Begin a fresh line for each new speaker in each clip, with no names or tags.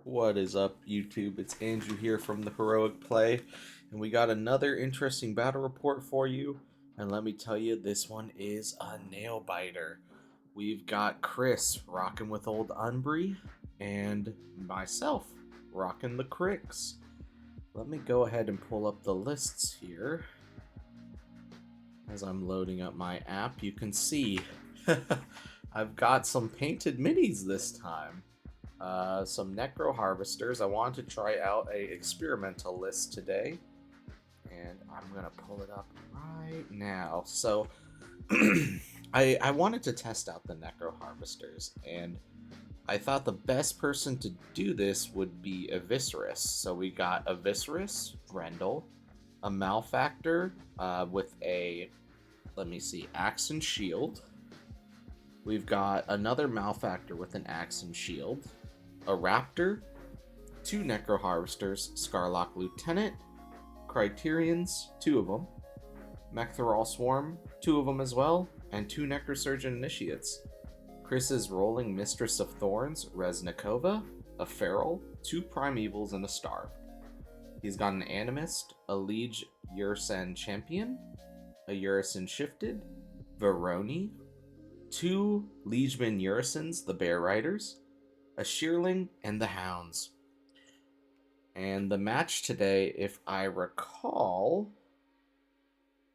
What is up, YouTube? It's Andrew here from the Heroic Play, and we got another interesting battle report for you. And let me tell you, this one is a nail biter. We've got Chris rocking with old Umbrey, and myself rocking the Cryx. Let me go ahead and pull up the lists here. As I'm loading up my app, you can see I've got some painted minis this time. Some Necroharvesters. I wanted to try out a experimental list today, and I'm gonna pull it up right now. So I wanted to test out the Necroharvesters, and I thought the best person to do this would be Eviscerus. So we got Eviscerus, Grendel, a Malefactor with a, let me see, axe and shield. We've got another Malefactor with an axe and shield, a Raptor, two Necroharvesters, Skarlock Lieutenant, Criterions, two of them, Mechanithrall Swarm, two of them as well, and two Necrosurgeons Initiates. Chris is rolling Mistress of Thorns, Reznikova, a Feral, two Primevals, and a Starved. He's got an Animist, a Liegemen Ursan Champion, a Ursine Shifted, Vorony, two Liegemen Ursans, the Bear Riders, a Shearling, and the Hounds. And the match today, if I recall,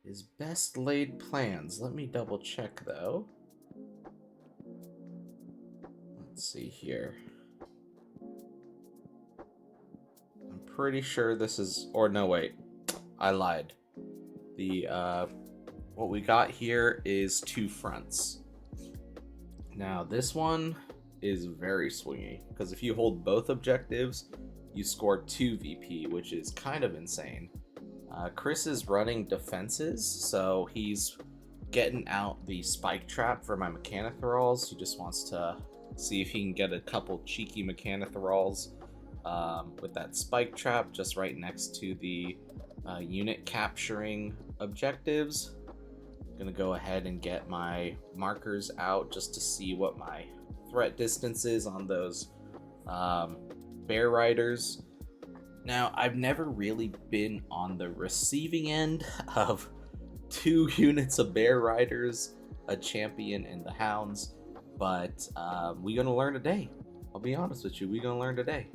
is best laid plans. Let me double check though. Let's see here. I'm pretty sure this is, or no, wait, I lied. What we got here is two fronts. Now this one is very swingy, because if you hold both objectives, you score 2 VP, which is kind of insane. Chris is running defenses, so he's getting out the spike trap for my Mechanithralls. He just wants to see if he can get a couple cheeky Mechanithralls with that spike trap just right next to the unit capturing objectives. I'm gonna go ahead and get my markers out just to see what my threat distance is on those Bear Riders. Now, I've never really been on the receiving end of 2 units of Bear Riders, a Champion, and the Hounds, but we're gonna learn today. I'll be honest with you, we're gonna learn today.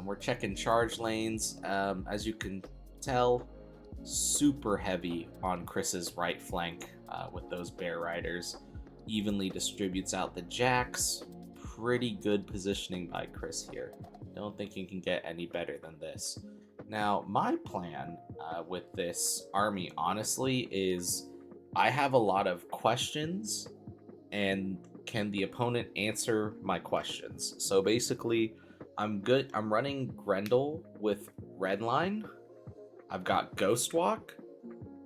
We're checking charge lanes. As you can tell, super heavy on Chris's right flank with those Bear Riders. Evenly distributes out the jacks. Pretty good positioning by Chris here. Don't think he can get any better than this. Now, my plan with this army, honestly, is I have a lot of questions, and can the opponent answer my questions? So basically, I'm running Grendel with Redline. I've got Ghost Walk,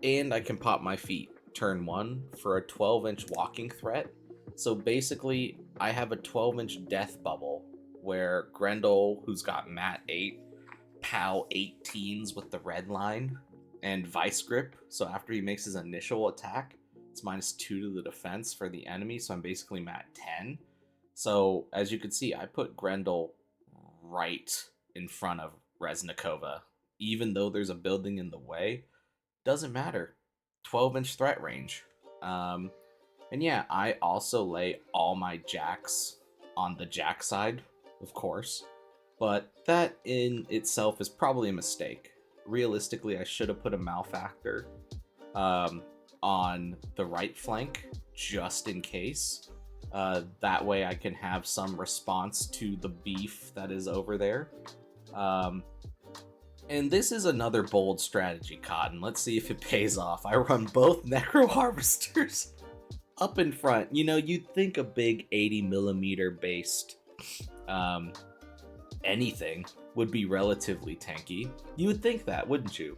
and I can pop my feet turn 1 for a 12-inch walking threat. So basically, I have a 12-inch death bubble where Grendel, who's got Mat 8, POW 18s with the red line, and Vice Grip. So after he makes his initial attack, it's -2 to the defense for the enemy. So I'm basically Mat 10. So as you can see, I put Grendel right in front of Reznikova. Even though there's a building in the way, doesn't matter. 12-inch threat range. And yeah, I also lay all my jacks on the jack side, of course, but that in itself is probably a mistake. Realistically, I should have put a Malefactor on the right flank just in case. That way I can have some response to the beef that is over there. And this is another bold strategy, Cotton. Let's see if it pays off. I run both Necroharvesters up in front. You know, you'd think a big 80mm based anything would be relatively tanky. You would think that, wouldn't you?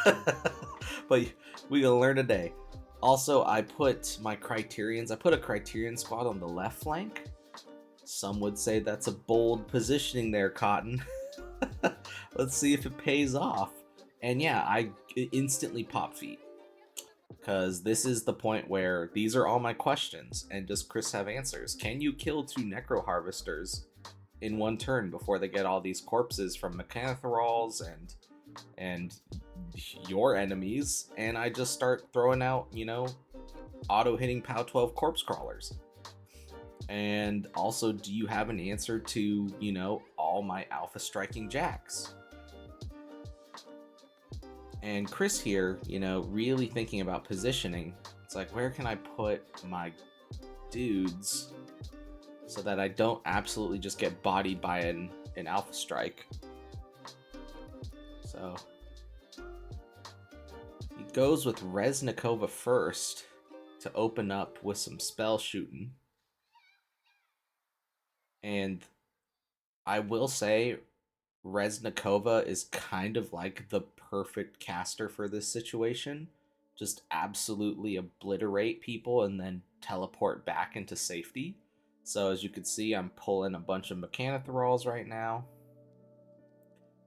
But we're gonna learn today. Also, I put my Criterions. I put a Criterion squad on the left flank. Some would say that's a bold positioning there, Cotton. Let's see if it pays off. And yeah, I instantly pop feet, because this is the point where these are all my questions, and does Chris have answers? Can you kill 2 Necroharvesters in one turn before they get all these corpses from Mechanithralls and your enemies, and I just start throwing out, you know, auto-hitting POW 12 corpse crawlers. And also, do you have an answer to, you know, all my alpha striking jacks? And Chris here, you know, really thinking about positioning. It's like, where can I put my dudes so that I don't absolutely just get bodied by an alpha strike? So he goes with Reznikova first to open up with some spell shooting. And I will say Reznikova is kind of like the perfect caster for this situation. Just absolutely obliterate people and then teleport back into safety. So as you can see, I'm pulling a bunch of Mechanithralls right now.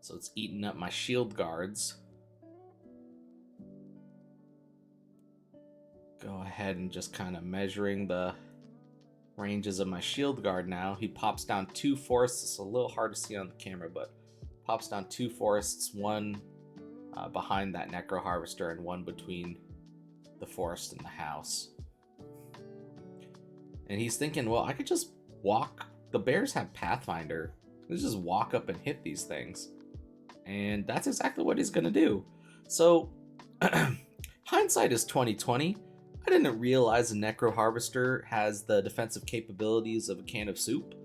So it's eating up my shield guards. Go ahead and just kind of measuring the ranges of my shield guard now. He pops down 2 forests. It's a little hard to see on the camera, but pops down 2 forests, one behind that Necroharvester and one between the forest and the house. And he's thinking, well, I could just walk. The bears have Pathfinder. Let's just walk up and hit these things. And that's exactly what he's going to do. So, hindsight is 2020. I didn't realize a Necroharvester has the defensive capabilities of a can of soup.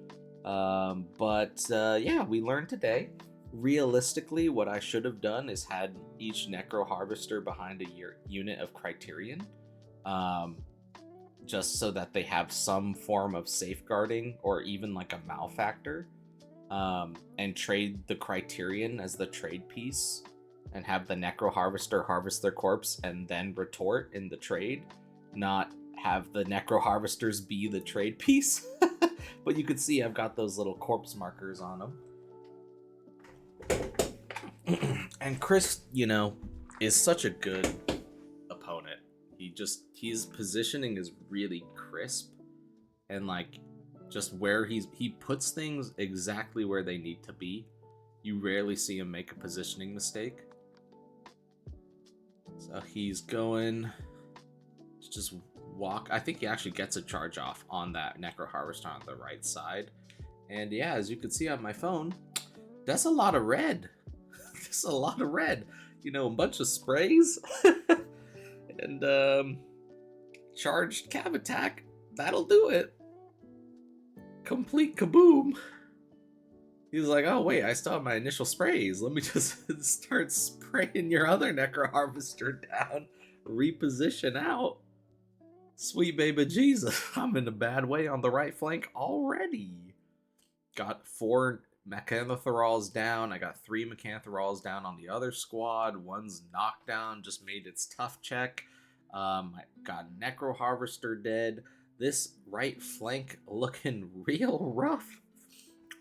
But yeah, we learned today. Realistically, what I should have done is had each Necroharvester behind a unit of Criterion. Just so that they have some form of safeguarding or even like a Malefactor. And trade the Criterion as the trade piece. And have the Necroharvester harvest their corpse and then retort in the trade. Not have the Necroharvesters be the trade piece. But you can see I've got those little corpse markers on them. And Chris, you know, is such a good opponent. His positioning is really crisp. And like, just where he puts things exactly where they need to be. You rarely see him make a positioning mistake. So he's going to just walk. I think he actually gets a charge off on that Necroharvester on the right side. And yeah, as you can see on my phone, that's a lot of red. That's a lot of red. You know, a bunch of sprays. And charged cav attack. That'll do it. Complete kaboom. He's like, oh wait, I still have my initial sprays. Let me just start spraying your other Necroharvester down. Reposition out. Sweet baby Jesus. I'm in a bad way on the right flank already. Got 4 Mechanithralls down. I got 3 Mechanithralls down on the other squad. One's knocked down, just made its tough check. I got Necroharvester dead. This right flank looking real rough.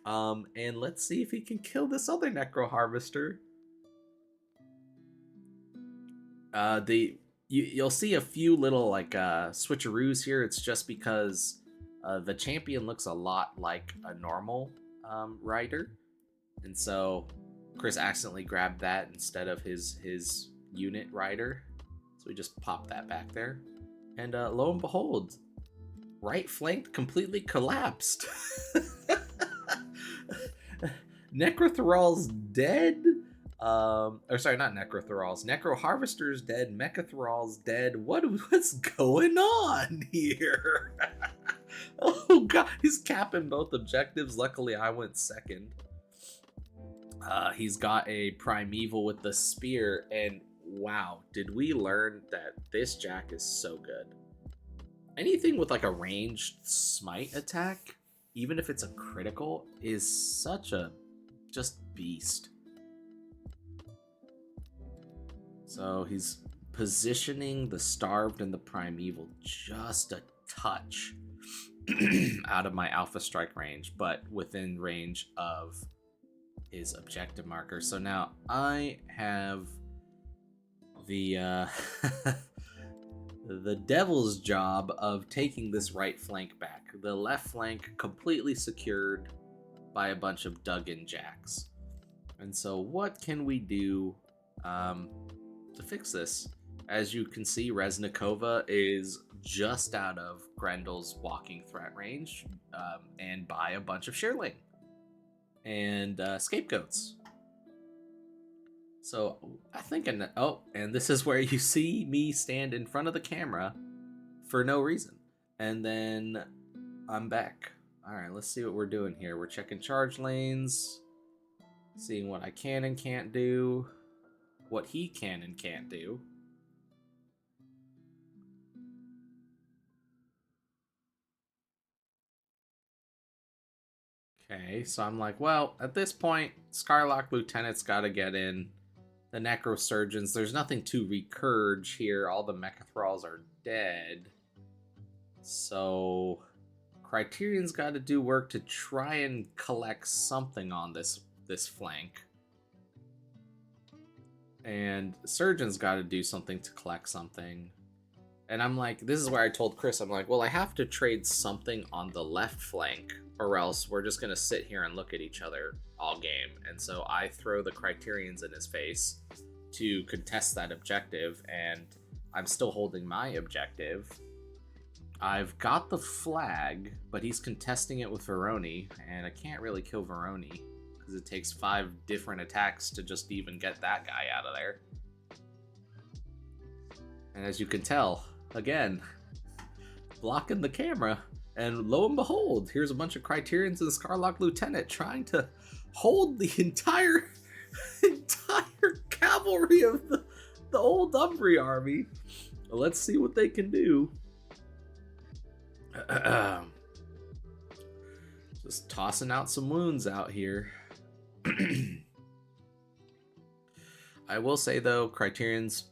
And let's see if he can kill this other Necroharvester. You'll see a few little like switcheroos here. It's just because the champion looks a lot like a normal rider, and so Chris accidentally grabbed that instead of his unit rider. So we just popped that back there, and lo and behold, right flank completely collapsed. Necrothrall's dead. Or sorry, not Necrothralls. Necroharvesters dead. Mechathrall's dead. What's going on here? Oh god, he's capping both objectives. Luckily, I went second. He's got a Primeval with the spear, and wow, did we learn that this Jack is so good. Anything with like a ranged smite attack, even if it's a critical, is such a just beast. So he's positioning the Starved and the Primeval just a touch out of my Alpha Strike range, but within range of his objective marker. So now I have the the devil's job of taking this right flank back. The left flank completely secured by a bunch of dug-in jacks. And so what can we do to fix this? As you can see, Reznikova is just out of Grendel's walking threat range, and by a bunch of Shearling and scapegoats. So I think, and this is where you see me stand in front of the camera for no reason. And then I'm back. All right, let's see what we're doing here. We're checking charge lanes, seeing what I can and can't do, what he can and can't do. Okay, so I'm like, well, at this point, Skarlock Lieutenant's got to get in. The Necrosurgeons, there's nothing to recurge here. All the Mechanithralls are dead. So Criterion's got to do work to try and collect something on this flank. And Surgeon's got to do something to collect something. And I'm like, this is where I told Chris, I'm like, well, I have to trade something on the left flank, or else we're just going to sit here and look at each other all game. And so I throw the Criterions in his face to contest that objective, and I'm still holding my objective. I've got the flag, but he's contesting it with Vorony, and I can't really kill Vorony because it takes 5 different attacks to just even get that guy out of there. And as you can tell, again, blocking the camera, and lo and behold, here's a bunch of Criterions and Skarlock Lieutenant trying to hold the entire cavalry of the old Umbrey army. Let's see what they can do. Just tossing out some wounds out here. I will say though, Criterion's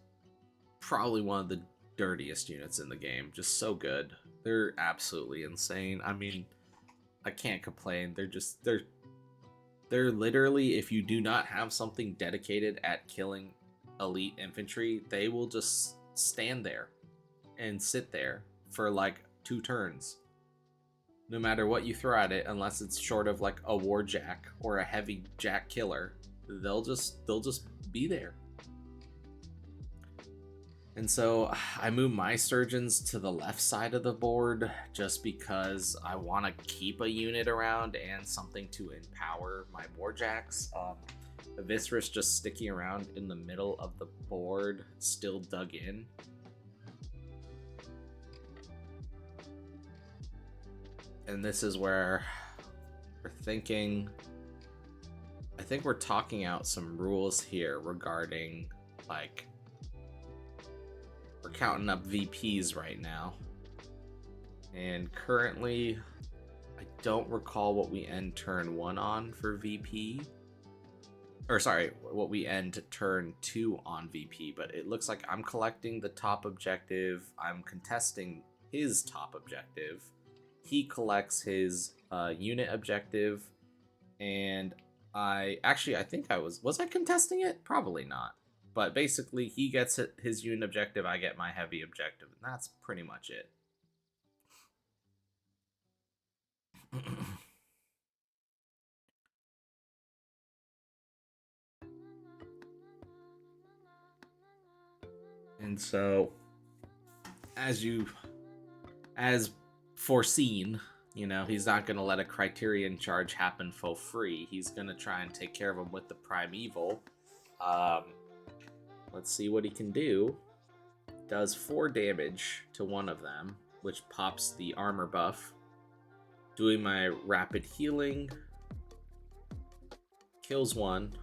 probably one of the dirtiest units in the game. Just so good. They're absolutely insane. I mean, I can't complain. They're literally, if you do not have something dedicated at killing elite infantry, they will just stand there and sit there for like 2 turns. No matter what you throw at it, unless it's short of like a warjack or a heavy jack killer, they'll just be there. And so I move my surgeons to the left side of the board just because I want to keep a unit around and something to empower my warjacks. Eviscerus just sticking around in the middle of the board, still dug in. And this is where we're thinking, I think we're talking out some rules here regarding, like, we're counting up VPs right now. And currently, I don't recall what we end turn 1 on for VP. Or sorry, what we end turn 2 on VP, but it looks like I'm collecting the top objective, I'm contesting his top objective, he collects his unit objective, and I think I was I contesting it? Probably not. But basically, he gets his unit objective, I get my heavy objective, and that's pretty much it. And so, as foreseen, you know, he's not going to let a Criterion charge happen for free. He's going to try and take care of him with the Primeval. Let's see what he can do. Does 4 damage to one of them, which pops the armor buff. Doing my rapid healing. Kills one.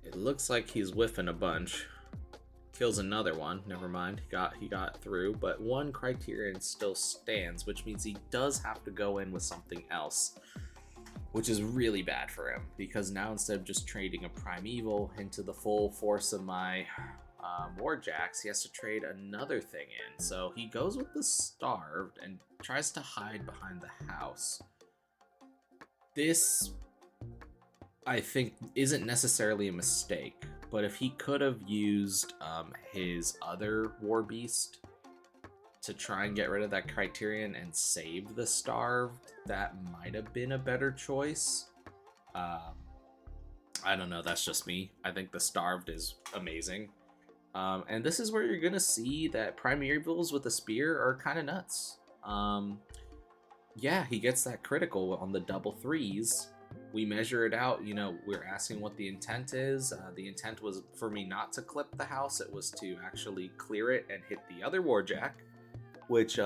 It looks like he's whiffing a bunch. Kills another one. Never mind. He got through, but one Criterion still stands, which means he does have to go in with something else, which is really bad for him, because now instead of just trading a Primeval into the full force of my warjacks, he has to trade another thing in. So he goes with the Starved and tries to hide behind the house. This, I think, isn't necessarily a mistake, but if he could have used his other War Beast to try and get rid of that Criterion and save the Starved, that might have been a better choice. I don't know, that's just me. I think the Starved is amazing. And this is where you're going to see that Primevals with the Spear are kind of nuts. Yeah, he gets that critical on the double threes. We measure it out, you know, we're asking what the intent is. The intent was for me not to clip the house, it was to actually clear it and hit the other warjack, which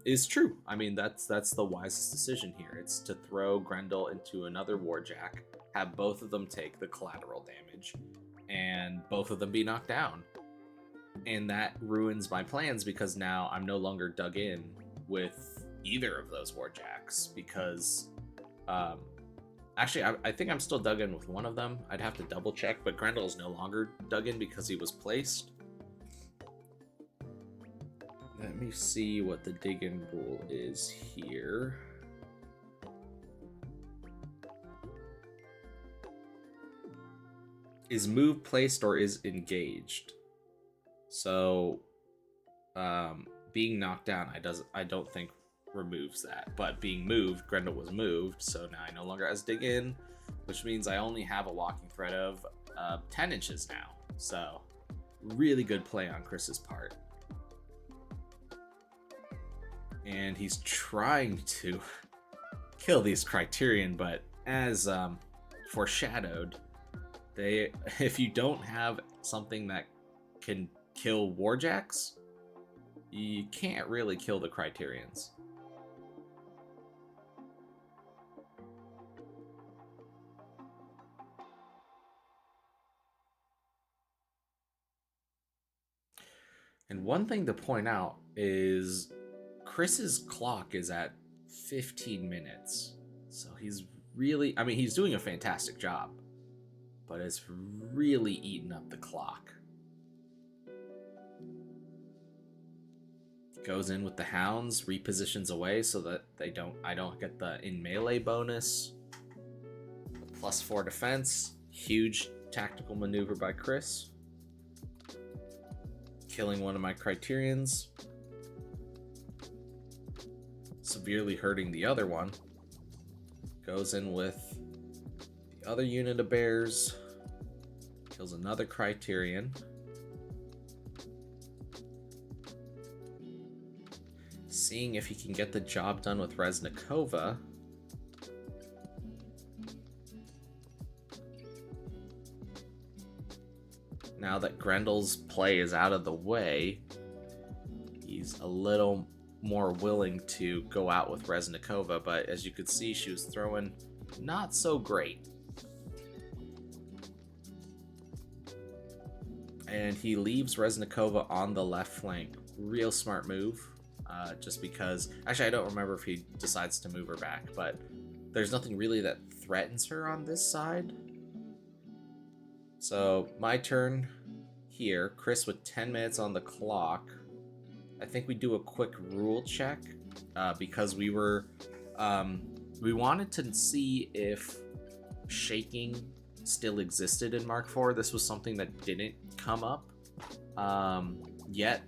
is true. I mean, that's the wisest decision here. It's to throw Grendel into another warjack, have both of them take the collateral damage, and both of them be knocked down. And that ruins my plans because now I'm no longer dug in with either of those warjacks because actually I think I'm still dug in with one of them. I'd have to double check, but Grendel is no longer dug in because he was placed. Let me see what the dig in rule is here. Is move placed or is engaged? So being knocked down I don't think removes that, but being moved, Grendel was moved, so now I no longer has dig in, which means I only have a walking threat of 10 inches now. So really good play on Chris's part. And he's trying to kill these Criterion, but as foreshadowed, if you don't have something that can kill warjacks, you can't really kill the Criterions. And one thing to point out is Chris's clock is at 15 minutes. So he's really, I mean, he's doing a fantastic job, but it's really eaten up the clock. Goes in with the Hounds, repositions away so that I don't get the in melee bonus. +4 defense, huge tactical maneuver by Cryx. Killing one of my Criterions. Severely hurting the other one. Goes in with the other unit of bears. Kills another Criterion. Seeing if he can get the job done with Reznikova. Now that Grendel's play is out of the way, he's a little more willing to go out with Reznikova, but as you could see, she was throwing not so great. And he leaves Reznikova on the left flank. Real smart move, just because... Actually, I don't remember if he decides to move her back, but there's nothing really that threatens her on this side. So, my turn here. Cryx with 10 minutes on the clock. I think we do a quick rule check, because we were... we wanted to see if shaking still existed in Mark IV. This was something that didn't come up yet.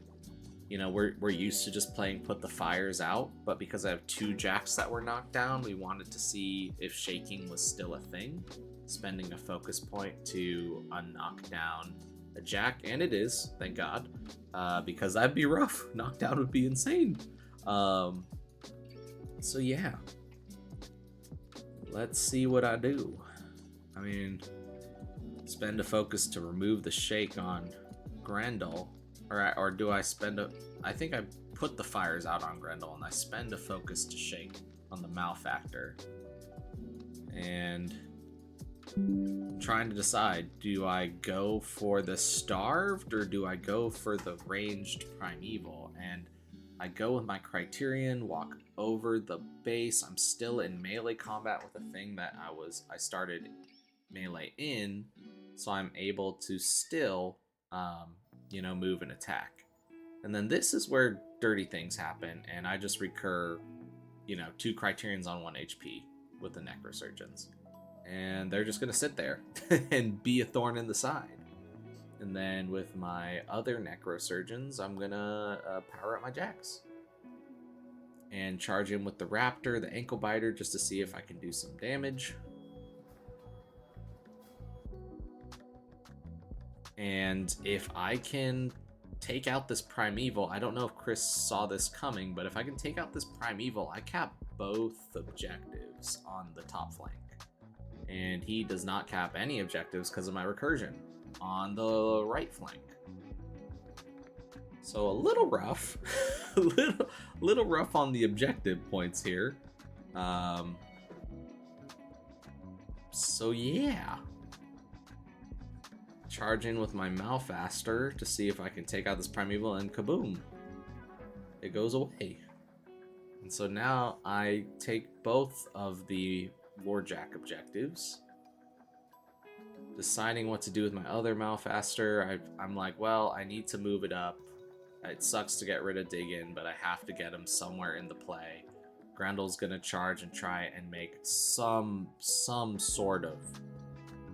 You know, we're used to just playing put the fires out, but because I have 2 jacks that were knocked down, we wanted to see if shaking was still a thing. Spending a focus point to knock down a jack, and it is, thank God, because that'd be rough. Knockdown would be insane. So yeah, let's see what I do. I mean, spend a focus to remove the shake on Grendel, or do I spend a... I think I put the fires out on Grendel, and I spend a focus to shake on the Malefactor. And I'm trying to decide, do I go for the Starved, or do I go for the ranged Primeval? And I go with my Criterion, walk over the base. I'm still in melee combat with a thing that I started melee in, so I'm able to still, you know, move and attack. And then this is where dirty things happen, and I just recur, you know, 2 Criterions on 1 HP with the Necrosurgeons. And they're just going to sit there and be a thorn in the side. And then with my other Necrosurgeons, I'm going to power up my jacks. and charge in with the Raptor, the Ankle Biter, just to see if I can do some damage. And if I can take out this Primeval, I don't know if Chris saw this coming, but if I can take out this Primeval, I cap both objectives on the top flank. And he does not cap any objectives because of my recursion on the right flank. So a little rough, little rough on the objective points here. So yeah. Charge in with my Malefactor to see if I can take out this Primeval, and kaboom! It goes away. And so now I take both of the warjack objectives. Deciding what to do with my other Malefactor, I'm like, well, I need to move it up. It sucks to get rid of Dig In, but I have to get him somewhere in the play. Grendel's gonna charge and try and make some sort of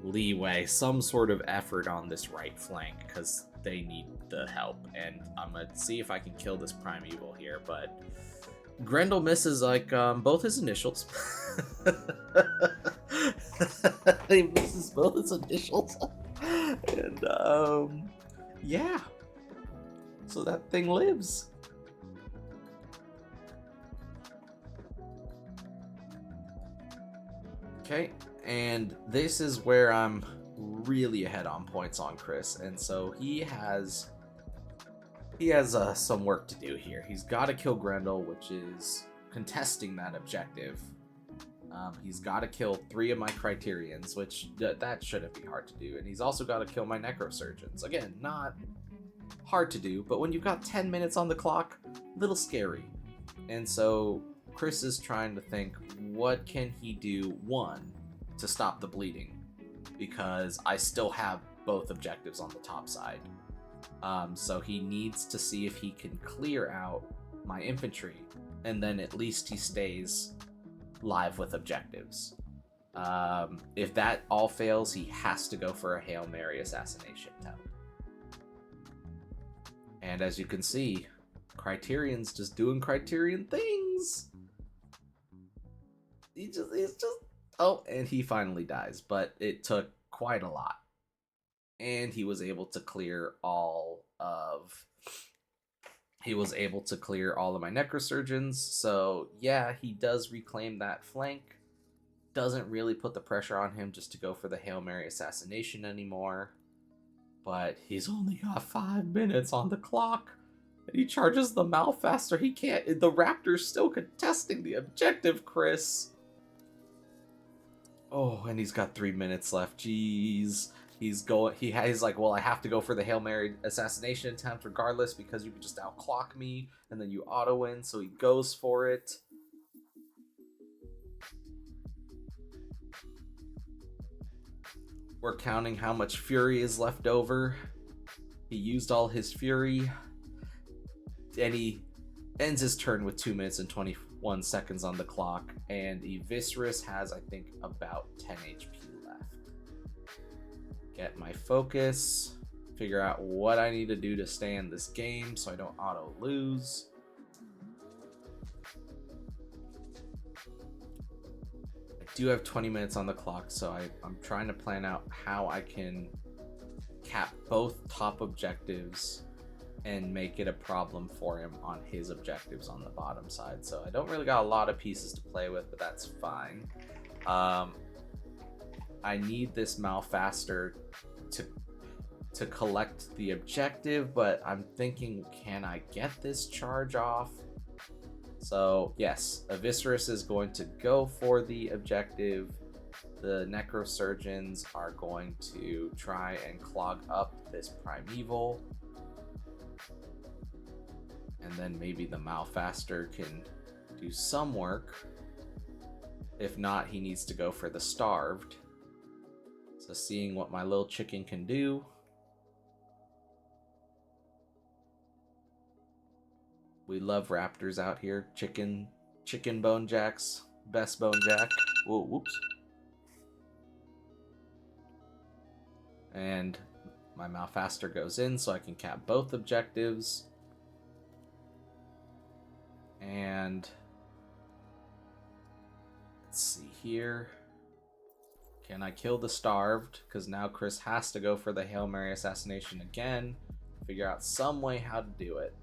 leeway, some sort of effort on this right flank, because they need the help. And I'm gonna see if I can kill this Primeval here, but Grendel misses like both his initials. He misses both his initials. And yeah. So that thing lives. Okay, and this is where I'm really ahead on points on Chris, and so he has some work to do here. He's got to kill Grendel, which is contesting that objective. He's got to kill 3 of my Criterions, which that shouldn't be hard to do, and he's also got to kill my Necrosurgeons. Again, not hard to do, but when you've got 10 minutes on the clock, a little scary. And so Chris is trying to think, what can he do, one, to stop the bleeding, because I still have both objectives on the top side. So he needs to see if he can clear out my infantry, and then at least he stays live with objectives. If that all fails, he has to go for a Hail Mary assassination attempt. And as you can see, Criterion's just doing Criterion things. He's just oh, and he finally dies, but it took quite a lot. And he was able to clear all of my Necrosurgeons. So yeah, he does reclaim that flank. Doesn't really put the pressure on him just to go for the Hail Mary assassination anymore. But he's only got 5 minutes on the clock. And he charges the Malefactor. He can't. The Raptor's still contesting the objective, Chris. Oh, and he's got 3 minutes left. Jeez. He's like, well, I have to go for the Hail Mary assassination attempt regardless, because you can just outclock me and then you auto win. So he goes for it. We're counting how much fury is left over. He used all his fury. And he ends his turn with 2 minutes and 21 seconds on the clock. And Eviscerus has, I think, about 10 HP left. Get my focus. Figure out what I need to do to stay in this game so I don't auto lose. I do have 20 minutes on the clock, so I'm trying to plan out how I can cap both top objectives and make it a problem for him on his objectives on the bottom side. So I don't really got a lot of pieces to play with, but that's fine. I need this Malefactor to collect the objective, but I'm thinking, can I get this charge off? So yes, Eviscerus is going to go for the objective. The Necrosurgeons are going to try and clog up this Primeval. And then maybe the Malefactor can do some work. If not, he needs to go for the Starved. So seeing what my little chicken can do. We love Raptors out here. Chicken bone jacks. Best bone jack. Whoa, whoops. And my Malefactor goes in so I can cap both objectives. And here. Can I kill the Starved? Because now Cryx has to go for the Hail Mary assassination again. Figure out some way how to do it.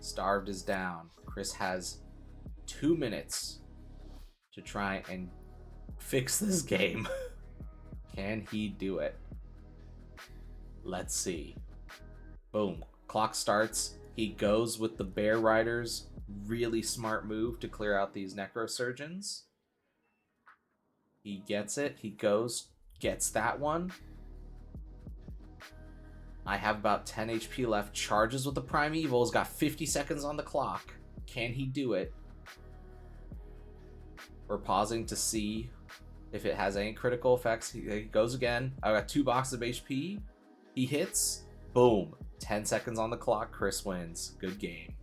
Starved is down. Cryx has 2 minutes to try and fix this game. Can he do it? Let's see. Boom. Clock starts. He goes with the Bear Riders. Really smart move to clear out these Necrosurgeons. He gets it. He goes, gets that one. I have about 10 HP left. Charges with the Primeval. He's got 50 seconds on the clock. Can he do it? We're pausing to see if it has any critical effects. He goes again. I got 2 boxes of HP. He hits. Boom. 10 seconds on the clock. Cryx wins. Good game.